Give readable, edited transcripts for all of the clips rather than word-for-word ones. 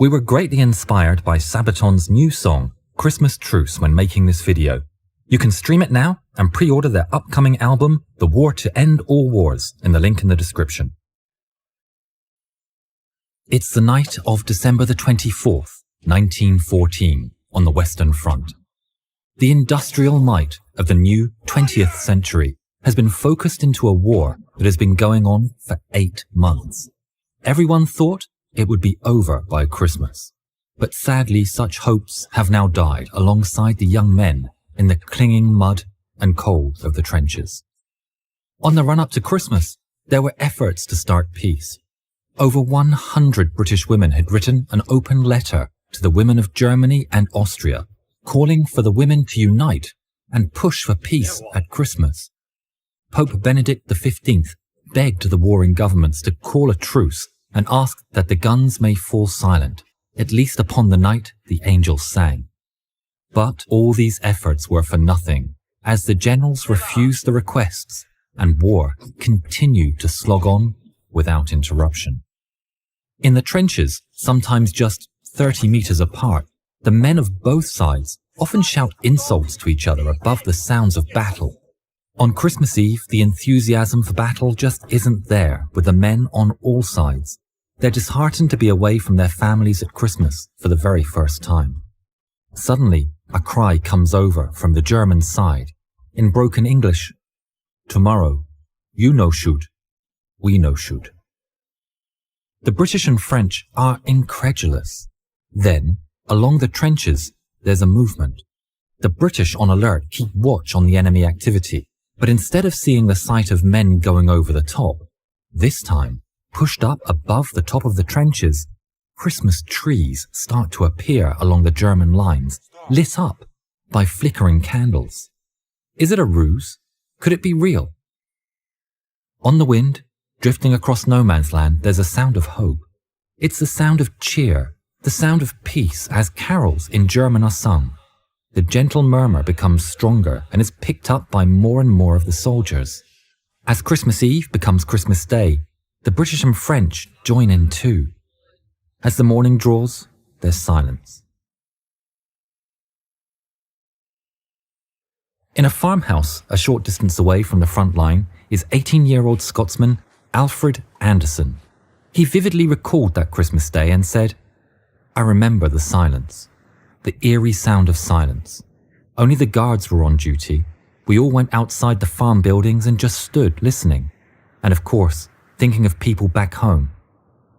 We were greatly inspired by Sabaton's new song, Christmas Truce, when making this video. You can stream it now and pre-order their upcoming album, The War to End All Wars, in the link in the description. It's the night of December the 24th, 1914, on the Western Front. The industrial might of the new 20th century has been focused into a war that has been going on for 8 months. Everyone thought it would be over by Christmas, but sadly such hopes have now died alongside the young men in the clinging mud and cold of the trenches. On the run-up to Christmas, there were efforts to start peace. Over 100 British women had written an open letter to the women of Germany and Austria, calling for the women to unite and push for peace at Christmas. Pope Benedict XV begged the warring governments to call a truce and asked that the guns may fall silent, at least upon the night the angels sang. But all these efforts were for nothing, as the generals refused the requests and war continued to slog on without interruption. In the trenches, sometimes just 30 meters apart, the men of both sides often shout insults to each other above the sounds of battle. On Christmas Eve, the enthusiasm for battle just isn't there with the men on all sides. They're disheartened to be away from their families at Christmas for the very first time. Suddenly, a cry comes over from the German side, in broken English. Tomorrow, you no shoot, we no shoot. The British and French are incredulous. Then, along the trenches, there's a movement. The British on alert keep watch on the enemy activity, but instead of seeing the sight of men going over the top, this time, pushed up above the top of the trenches, Christmas trees start to appear along the German lines, lit up by flickering candles. Is it a ruse? Could it be real? On the wind, drifting across no man's land, there's a sound of hope. It's the sound of cheer, the sound of peace as carols in German are sung. The gentle murmur becomes stronger and is picked up by more and more of the soldiers. As Christmas Eve becomes Christmas Day, the British and French join in too. As the morning draws, there's silence. In a farmhouse a short distance away from the front line is 18-year-old Scotsman Alfred Anderson. He vividly recalled that Christmas Day and said, "I remember the silence, the eerie sound of silence. Only the guards were on duty. We all went outside the farm buildings and just stood listening. And of course, thinking of people back home.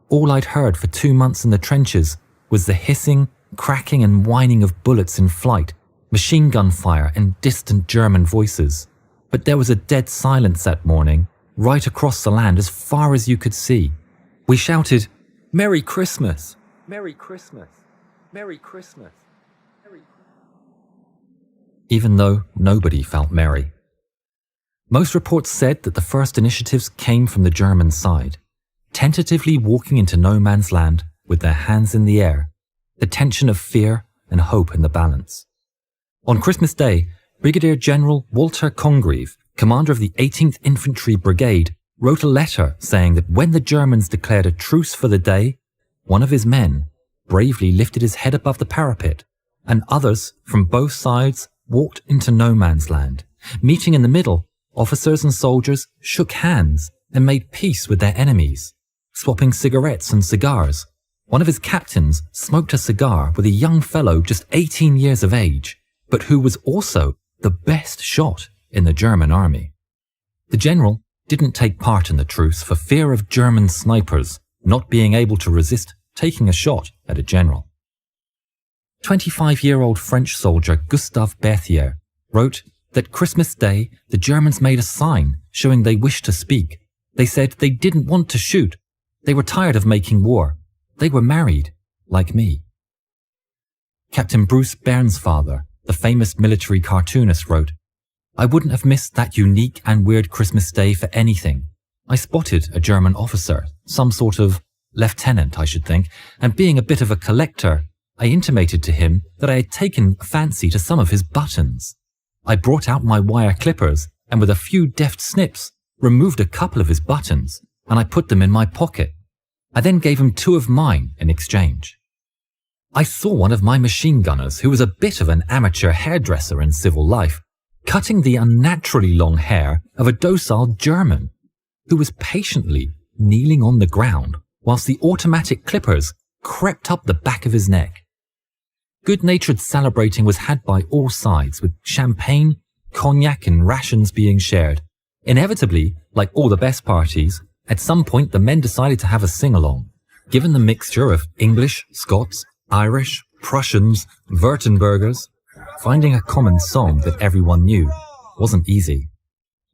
All I'd heard for 2 months in the trenches was the hissing, cracking and whining of bullets in flight, machine gun fire and distant German voices. But there was a dead silence that morning, right across the land as far as you could see. We shouted, 'Merry Christmas! Merry Christmas! Merry Christmas!' Even though nobody felt merry. Most reports said that the first initiatives came from the German side, tentatively walking into no man's land with their hands in the air, the tension of fear and hope in the balance. On Christmas Day, Brigadier General Walter Congreve, commander of the 18th Infantry Brigade, wrote a letter saying that when the Germans declared a truce for the day, one of his men bravely lifted his head above the parapet, and others from both sides walked into no man's land. Meeting in the middle, officers and soldiers shook hands and made peace with their enemies, swapping cigarettes and cigars. One of his captains smoked a cigar with a young fellow just 18 years of age, but who was also the best shot in the German army. The general didn't take part in the truce for fear of German snipers not being able to resist taking a shot at a general. 25-year-old French soldier Gustave Berthier wrote that Christmas Day the Germans made a sign showing they wished to speak. They said they didn't want to shoot. They were tired of making war. They were married, like me. Captain Bruce Bairnsfather, the famous military cartoonist, wrote, "I wouldn't have missed that unique and weird Christmas Day for anything. I spotted a German officer, some sort of lieutenant, I should think, and being a bit of a collector, I intimated to him that I had taken a fancy to some of his buttons. I brought out my wire clippers and with a few deft snips, removed a couple of his buttons and I put them in my pocket. I then gave him 2 of mine in exchange. I saw one of my machine gunners, who was a bit of an amateur hairdresser in civil life, cutting the unnaturally long hair of a docile German, who was patiently kneeling on the ground whilst the automatic clippers crept up the back of his neck. Good-natured celebrating was had by all sides, with champagne, cognac and rations being shared. Inevitably, like all the best parties, at some point the men decided to have a sing-along. Given the mixture of English, Scots, Irish, Prussians, Württembergers, finding a common song that everyone knew wasn't easy.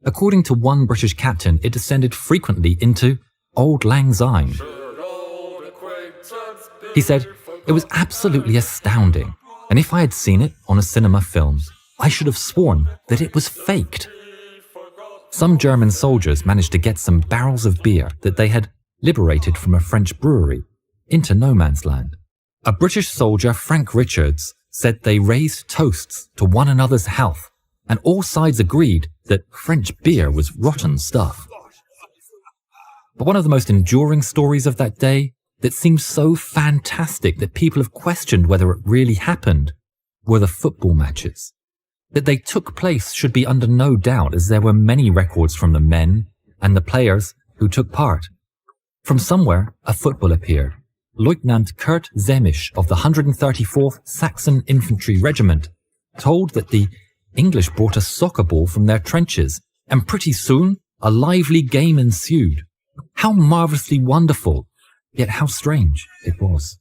According to one British captain, it descended frequently into Auld Lang Syne. He said, "It was absolutely astounding, and if I had seen it on a cinema film, I should have sworn that it was faked." Some German soldiers managed to get some barrels of beer that they had liberated from a French brewery into no man's land. A British soldier, Frank Richards, said they raised toasts to one another's health, and all sides agreed that French beer was rotten stuff. But one of the most enduring stories of that day, that seems so fantastic that people have questioned whether it really happened, were the football matches. That they took place should be under no doubt, as there were many records from the men and the players who took part. From somewhere, a football appeared. Lieutenant Kurt Zemisch of the 134th Saxon Infantry Regiment told that the English brought a soccer ball from their trenches, and pretty soon a lively game ensued. How marvellously wonderful, yet how strange it was.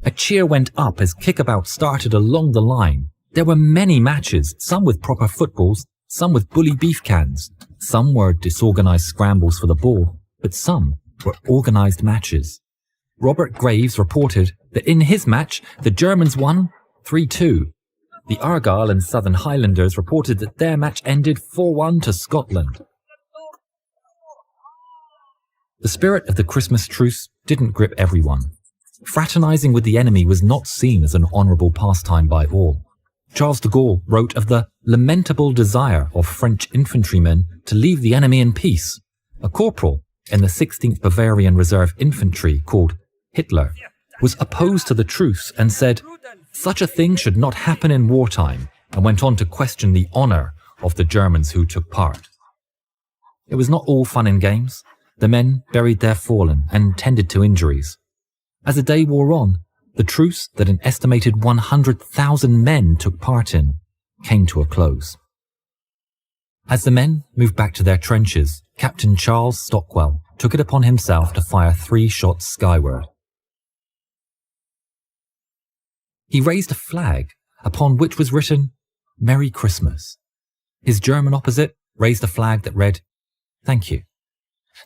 A cheer went up as kickabout started along the line. There were many matches, some with proper footballs, some with bully beef cans. Some were disorganized scrambles for the ball, but some were organized matches. Robert Graves reported that in his match, the Germans won 3-2. The Argyll and Southern Highlanders reported that their match ended 4-1 to Scotland. The spirit of the Christmas truce didn't grip everyone. Fraternizing with the enemy was not seen as an honourable pastime by all. Charles de Gaulle wrote of the lamentable desire of French infantrymen to leave the enemy in peace. A corporal in the 16th Bavarian Reserve Infantry, called Hitler, was opposed to the truce and said, "Such a thing should not happen in wartime," and went on to question the honour of the Germans who took part. It was not all fun and games. The men buried their fallen and tended to injuries. As the day wore on, the truce that an estimated 100,000 men took part in came to a close. As the men moved back to their trenches, Captain Charles Stockwell took it upon himself to fire 3 shots skyward. He raised a flag upon which was written, "Merry Christmas." His German opposite raised a flag that read, "Thank you."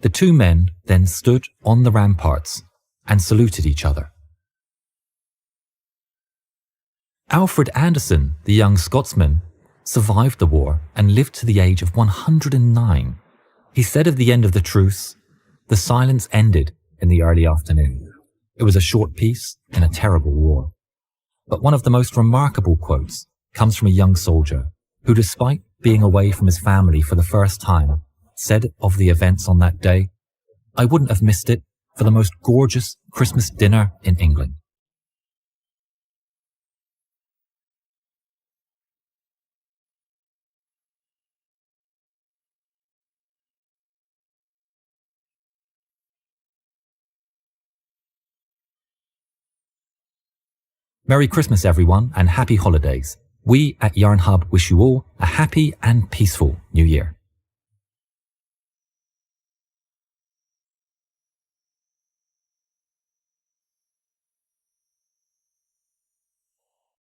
The 2 men then stood on the ramparts and saluted each other. Alfred Anderson, the young Scotsman, survived the war and lived to the age of 109. He said of the end of the truce, "The silence ended in the early afternoon. It was a short peace in a terrible war." But one of the most remarkable quotes comes from a young soldier who, despite being away from his family for the first time, said of the events on that day, "I wouldn't have missed it for the most gorgeous Christmas dinner in England." Merry Christmas, everyone, and happy holidays. We at Yarn Hub wish you all a happy and peaceful New Year.